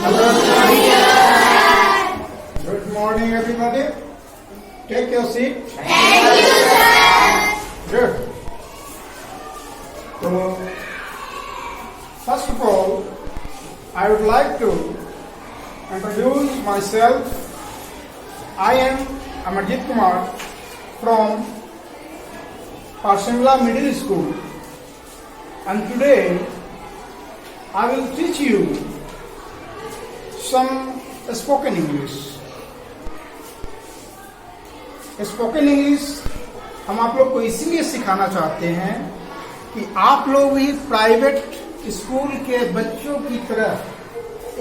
Good morning, everybody. Take your seat. Thank you, sir. Good. So, first of all, I would like to introduce myself. I am Amarjit Kumar from Parsimla Middle School, and today I will teach you some spoken English. Spoken English हम आप लोग को इसीलिए सिखाना चाहते हैं कि आप लोग भी प्राइवेट स्कूल के बच्चों की तरह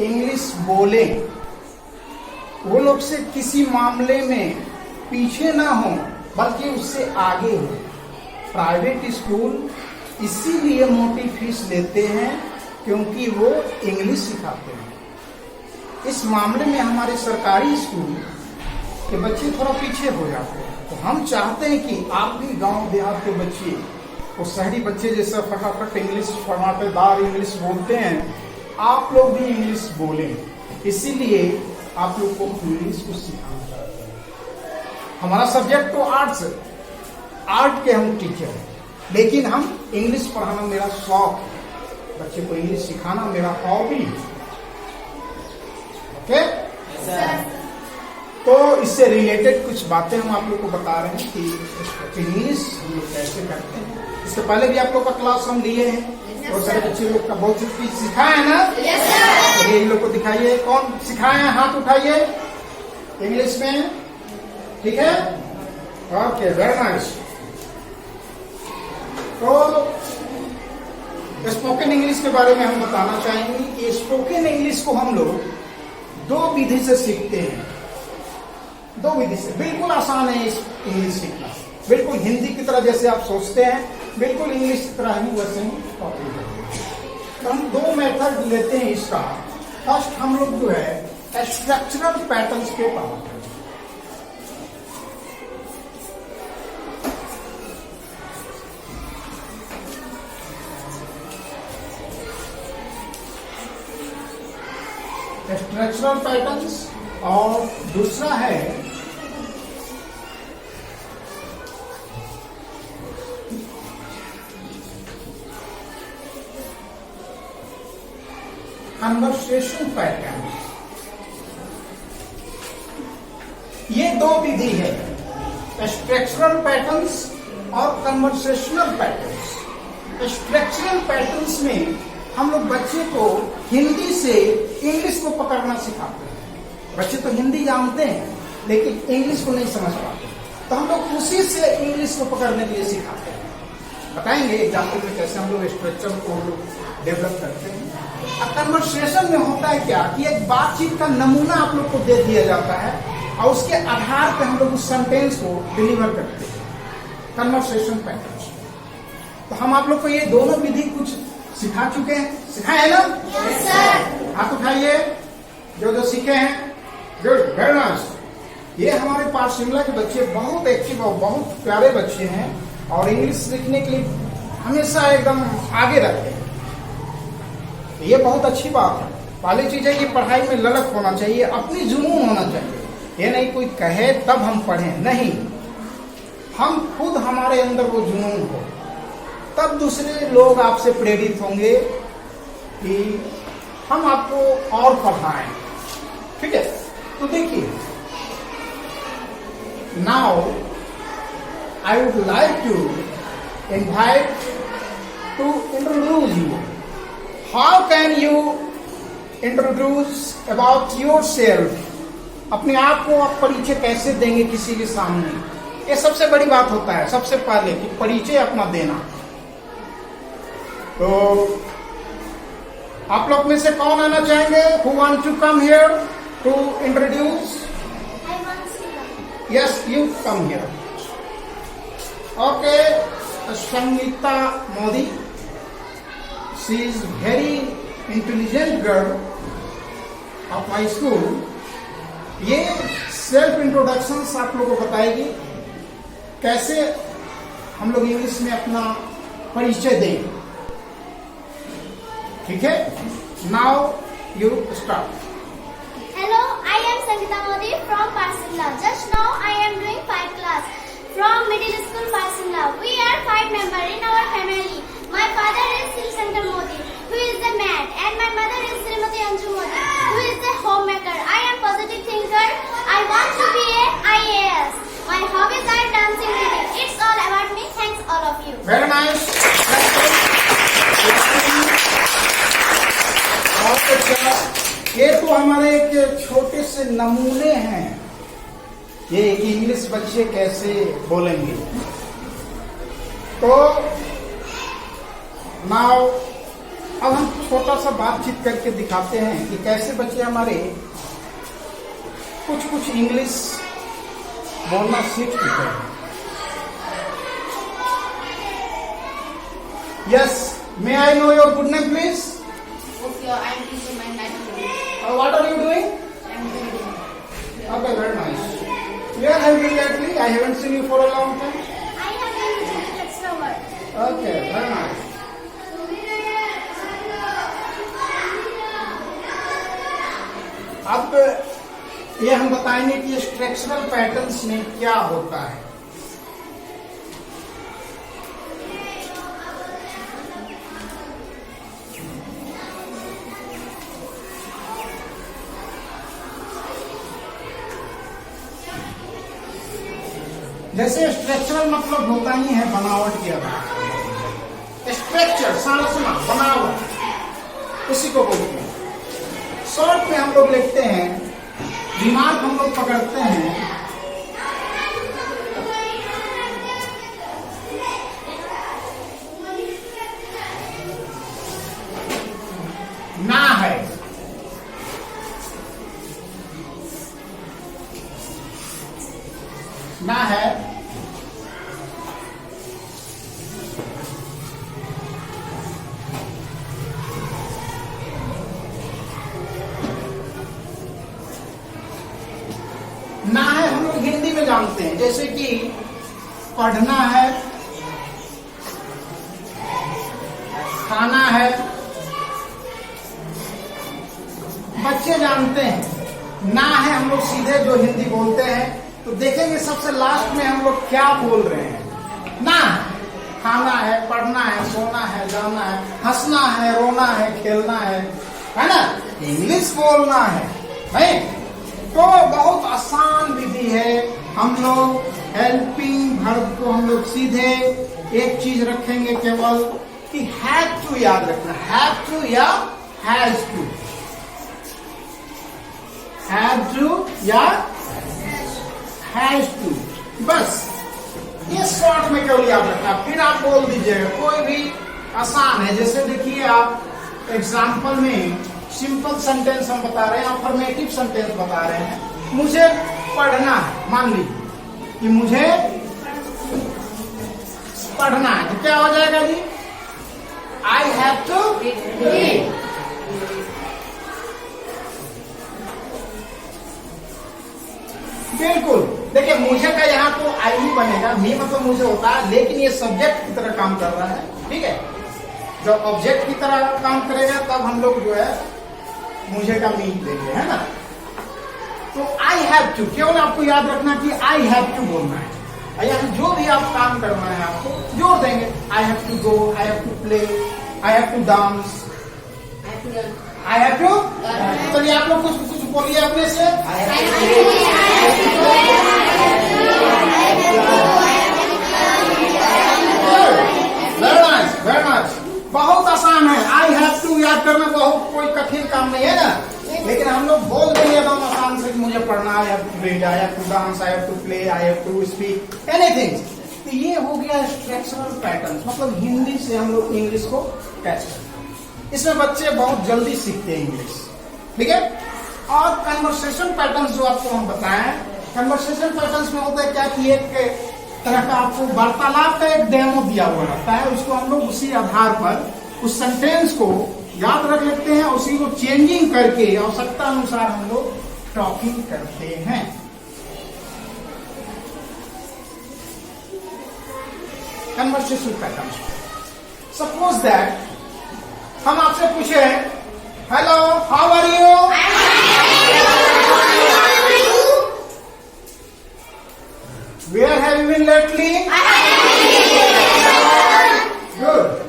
इंग्लिश बोलें, वो लोग से किसी मामले में पीछे ना हो बल्कि उससे आगे हो। प्राइवेट स्कूल इसीलिए मोटी फीस लेते हैं क्योंकि वो इंग्लिश सिखाते हैं। इस मामले में हमारे सरकारी स्कूल के बच्चे थोड़ा पीछे हो जाते हैं। तो हम चाहते हैं कि आप भी गांव देहात के बच्चे, वो शहरी बच्चे जैसा फटाफट इंग्लिश फटाफटदार इंग्लिश बोलते हैं, आप लोग भी इंग्लिश बोलें। इसीलिए आप लोग को इंग्लिश को सिखाना चाहते हैं। हमारा सब्जेक्ट तो आर्ट्स है, आर्ट के हम टीचर हैं, लेकिन हम इंग्लिश पढ़ाना मेरा शौक है, बच्चे को इंग्लिश सिखाना मेरा हॉबी है। ओके? तो इससे रिलेटेड कुछ बातें हम आप लोग को बता रहे हैं कि इंग्लिश हम लोग कैसे करते हैं। इससे पहले भी आप लोग का क्लास हम लिए हैं, बहुत सारे बच्चे लोग का बहुत चीज सिखाया है ना। चलिए इन लोग को दिखाइए, कौन सिखाए हैं, हाथ उठाइए इंग्लिश में। ठीक है, ओके, वेरी नाइस। तो स्पोकन इंग्लिश के बारे में हम बताना चाहेंगे कि स्पोकन इंग्लिश को हम लोग दो विधि से सीखते हैं। दो विधि से बिल्कुल आसान है इस इंग्लिश सीखना, बिल्कुल हिंदी की तरह जैसे आप सोचते हैं, बिल्कुल इंग्लिश की तरह ही वैसे ही कॉपी करते हैं। तो हम दो मेथड लेते हैं इसका। फर्स्ट हम लोग जो है स्ट्रक्चरल पैटर्न्स के पढ़ाते हैं। स्ट्रक्चरल पैटर्न्स, और दूसरा है कन्वर्सेशन पैटर्न। ये दो विधि है, स्ट्रक्चरल पैटर्न्स और कन्वर्सेशनल पैटर्न्स। स्ट्रक्चरल पैटर्न्स में हम लोग बच्चे को हिंदी से इंग्लिश को पकड़ना सिखाते हैं। बच्चे तो हिंदी जानते हैं लेकिन इंग्लिश को नहीं समझ पाते, तो हम लोग उसी से इंग्लिश को पकड़ने के लिए सिखाते हैं। बताएंगे एग्जाम्पल में कैसे हम लोग स्ट्रक्चर को डेवलप करते हैं। अब कन्वर्सेशन में होता है क्या कि एक बातचीत का नमूना आप लोग को दे दिया जाता है और उसके आधार पर हम लोग उस सेंटेंस को डिलीवर करते हैं, कन्वर्सेशन पैटर्न। तो हम आप लोग को ये दोनों विधि कुछ सिखा चुके हैं, सिखाए ना? Yes, sir. हाथ उठाइए जो जो सीखे हैं। Good, very nice. ये हमारे पास शिमला के बच्चे बहुत एक्टिव और बहुत प्यारे बच्चे हैं और इंग्लिश सीखने के लिए हमेशा एकदम आगे रहते हैं। तो ये बहुत अच्छी बात है। पहली चीज है कि पढ़ाई में ललक होना चाहिए, अपनी जुनून होना चाहिए। ये नहीं कोई कहे तब हम पढ़ें, नहीं, हम खुद हमारे अंदर वो जुनून हो, तब दूसरे लोग आपसे प्रेरित होंगे कि हम आपको और पढ़ाएं। ठीक है, तो देखिए, now I would like to invite to introduce you. How can you introduce about yourself? अपने आप को आप परिचय कैसे देंगे किसी के सामने? ये सबसे बड़ी बात होता है, सबसे पहले कि परिचय अपना देना। तो आप लोग में से कौन आना चाहेंगे? Who want to come here to introduce? I want to come. Yes, you come here. Okay, Sangeeta Modi. She is very intelligent girl of my school. ये सेल्फ इंट्रोडक्शन आप लोगों को बताएगी कैसे हम लोग इंग्लिश में अपना परिचय दें। ठीक है, now you start. Faisula. Just now I am doing 5 class from middle school Faisula. We are 5 members in our family. My father is Silshankar Modi, who is the man, and my mother is Srimati Anju Modi, who is the homemaker. I am positive thinker. I want to be a IAS. My hobbies are dancing, reading. It's all about me. Thanks all of you. Very nice. बहुत अच्छा। ये तो हमारे एक छोटे से नमूने हैं, ये इंग्लिश बच्चे कैसे बोलेंगे। तो नाउ अब हम छोटा सा बातचीत करके दिखाते हैं कि कैसे बच्चे हमारे कुछ इंग्लिश बोलना सीख चुके हैं। Yes, may I know your good name please? Okay, I am teaching my 9th grade. What are you doing? I am reading. Okay, very nice. Where have you been lately? I haven't seen you for a long time. I have been little extrovert. Okay, very nice. अब ये हम बताएंगे कि structural patterns में क्या होता है। जैसे स्ट्रक्चरल मतलब होता ही है बनावट की आधार। स्ट्रक्चर संरचना, बनावट, उसी को बोलते हैं। शॉर्ट में हम लोग लिखते हैं, दिमाग हम लोग पकड़ते हैं। ना है, ना है, ना है हम लोग हिंदी में जानते हैं, जैसे कि पढ़ना है, खाना है, बच्चे जानते हैं। ना है हम लोग सीधे जो हिंदी बोलते हैं, तो देखेंगे सबसे लास्ट में हम लोग क्या बोल रहे हैं। ना खाना है, पढ़ना है, सोना है, जाना है, हंसना है, रोना है, खेलना है ना, इंग्लिश बोलना है, नहीं? तो बहुत आसान विधि है। हम लोग हेल्पिंग वर्ब को हम लोग सीधे एक चीज रखेंगे केवल कि हैव टू याद रखना, हैव टू या हैज टू, हैव टू या हैज टू, बस ये शॉर्ट में केवल याद रखना। फिर आप बोल दीजिएगा, कोई भी आसान है। जैसे देखिए आप एग्जाम्पल में सिंपल सेंटेंस हम बता रहे हैं, अफर्मेटिव सेंटेंस बता रहे हैं। मुझे पढ़ना है, मान लीजिए कि मुझे पढ़ना है, तो क्या हो जाएगा जी? I have to read. बिल्कुल, देखिए मुझे का यहाँ तो आई ही बनेगा, मी मतलब मुझे होता है, लेकिन ये सब्जेक्ट की तरह काम कर रहा है, ठीक है। जब ऑब्जेक्ट की तरह काम करेगा तब हम लोग जो है मुझे का मी देंगे, है ना। तो आई हैव टू केवल आपको याद रखना कि आई हैव टू बोलना है। यहाँ जो भी आप काम करना है आपको जोड़ देंगे। I have to go, I have to play, I have to dance, I have to. चलिए आप लोग कुछ बोलिए अपने से। वेरी नाइस, बहुत आसान है। आई हैव टू याद करना बहुत कोई कठिन काम नहीं है ना, लेकिन हम लोग बोल देंगे एकदम आसान से कि मुझे पढ़ना, I have to read, I have to dance, I have to play, I have to speak anything. तो ये हो गया स्ट्रक्चरल पैटर्न, मतलब हिंदी से हम लोग इंग्लिश को कैच करते हैं। इसमें बच्चे बहुत जल्दी सीखते हैं इंग्लिश, ठीक है। और कन्वर्सेशन पैटर्न जो आपको हम बताएं, कन्वर्सेशन पैटर्न में होता है क्या कि एक तरह का आपको वार्तालाप का एक डेमो दिया हुआ रहता है, उसको हम लोग उसी आधार पर उस सेंटेंस को याद रख लेते हैं, उसी को चेंजिंग करके आवश्यकता अनुसार हम लोग टॉकिंग करते हैं। कन्वर्सेशन पैटर्न, सपोज दैट हम आपसे पूछे, hello how are you, Where have you been lately? Good.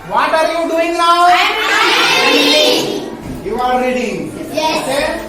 What are you doing now? You are reading. Yes. Okay?